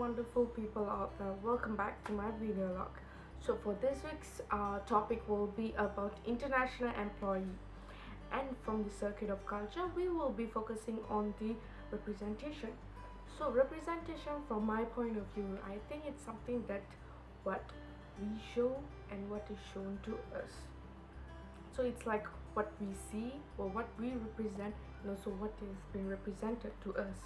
wonderful people out there, welcome back to my video log. So for this week's topic will be about international employee, and from the circuit of culture we will be focusing on the representation. So representation, from my point of view, I think it's something that what we show and what is shown to us. So it's like what we see or what we represent, and also what is being represented to us.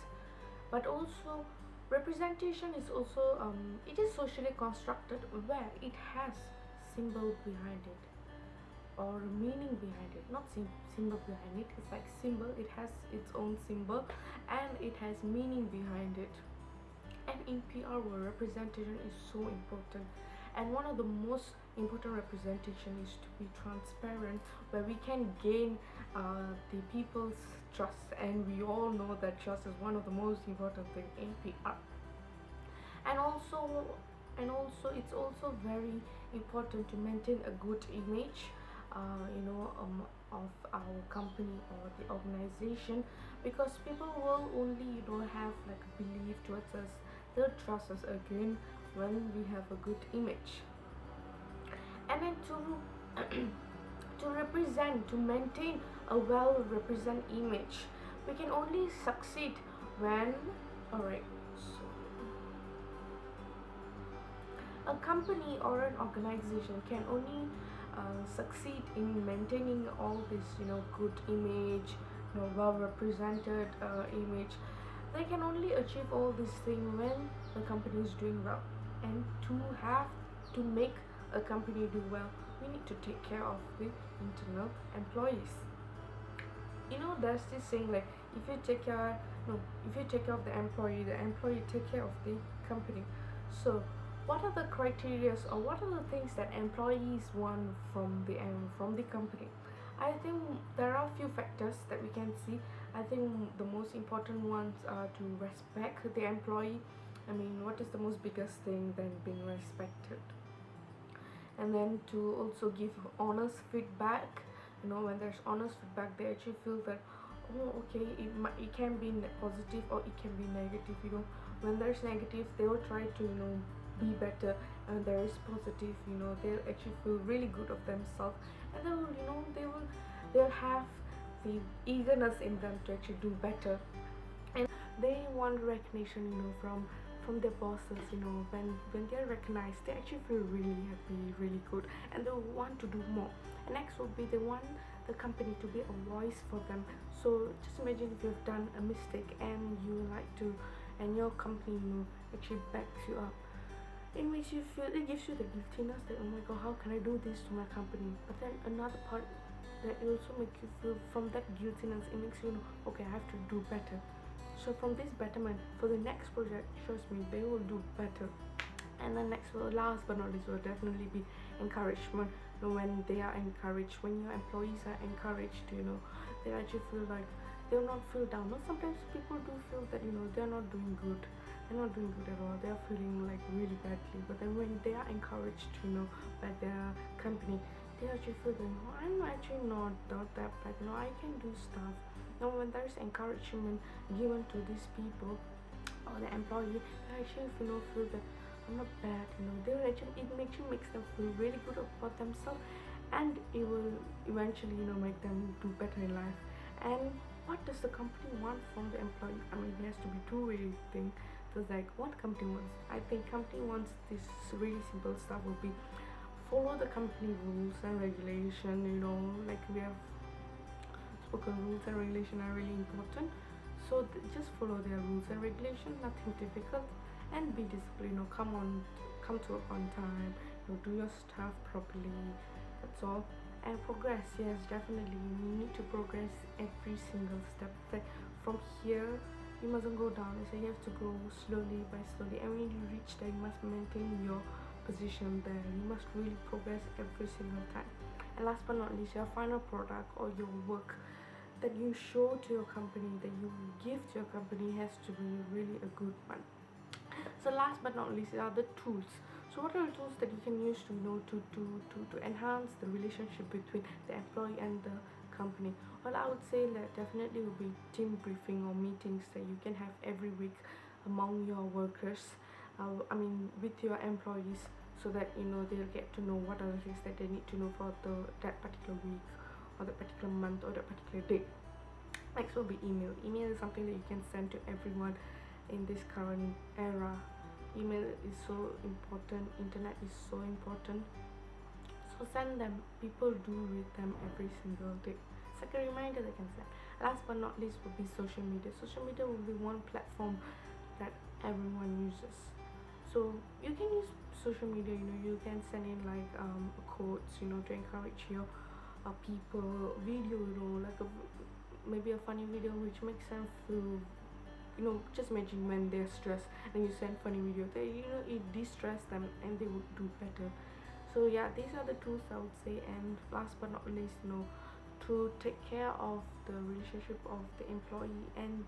But also representation is also it is socially constructed, where it has symbol behind it or meaning behind it, not symbol behind it. It's like symbol, it has its own symbol and it has meaning behind it. And in PR, where representation is so important, and one of the most important representation is to be transparent, where we can gain the people's trust, and we all know that trust is one of the most important thing in PR. And also it's also very important to maintain a good image, of our company or the organization, because people will only have like belief towards us, they'll trust us again when we have a good image. And then to represent, to maintain a well represent image, we can only succeed when, all right, so a company or an organization can only succeed in maintaining all this, good image, well represented image. They can only achieve all these things when the company is doing well. And to make a company do well, we need to take care of the internal employees. There's this saying like, if you take care no if you take care of the employee take care of the company. So what are the criteria, or what are the things that employees want from the company? I think there are a few factors that we can see. I think the most important ones are to respect the employee. I mean, what is the most biggest thing than being respected? And then to also give honest feedback. When there's honest feedback, they actually feel that, oh, okay, it can be positive or it can be negative. When there's negative, they will try to be better, and there is positive, they'll actually feel really good of themselves, and they will they'll have the eagerness in them to actually do better. And they want recognition, from their bosses. When they're recognized, they actually feel really happy, really good, and they want to do more. And next will be, they want the company to be a voice for them. So just imagine if you've done a mistake and and your company actually backs you up. It gives you the guiltiness that, oh my god, how can I do this to my company? But then another part, that it also makes you feel, from that guiltiness, it makes you know, okay, I have to do better. So from this betterment, for the next project, trust me, they will do better. And then last but not least, will definitely be encouragement. When they are encouraged, when your employees are encouraged, they actually feel like they will not feel down. Sometimes people do feel that they're not doing good, at all, they're feeling like really badly. But then when they are encouraged, by their company, they actually feel that, I'm actually not that bad, I can do stuff. Now when there's encouragement given to these people or the employee, they actually feel that I'm not bad. It makes them feel really good about themselves, and it will eventually make them do better in life. And what does the company want from the employee? I mean, it has to be two-way thing. So it's like, what company wants? I think company wants this really simple stuff will be, follow the company rules and regulation. Like we have spoken, rules and regulation are really important. So just follow their rules and regulation, nothing difficult, and be disciplined. Come to work on time. Do your stuff properly. That's all. And progress, yes, definitely, you need to progress every single step. Like from here, you mustn't go down. So you have to go slowly by slowly, and when you reach there, you must maintain your position there. You must really progress every single time. And last but not least, your final product or your work that you show to your company, that you give to your company, has to be really a good one. So last but not least are the tools. So what are the tools that you can use to enhance the relationship between the employee and the company? Well, I would say that definitely will be team briefing or meetings that you can have every week among your workers. with your employees, so that they'll get to know what are the things that they need to know for that particular week or that particular month or that particular day. Next will be email. Email is something that you can send to everyone in this current era. Email is so important, internet is so important, so send them. People do read them every single day. It's like a reminder they can send. Last but not least will be social media. Social media will be one platform that everyone uses. So you can use social media, you can send in like quotes, to encourage your people, video, like maybe a funny video which makes them feel, just imagine when they're stressed and you send funny video, they, it de-stress them and they would do better. So yeah, these are the tools I would say. And last but not least, to take care of the relationship of the employee and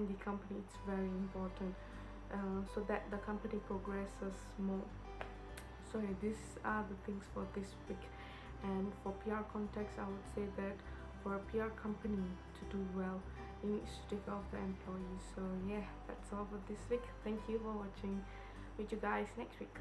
the company, it's very important, so that the company progresses more. So yeah, these are the things for this week. And for PR context, I would say that for a PR company to do well, it needs to take care of the employees. So yeah, that's all for this week. Thank you for watching. Meet you guys next week.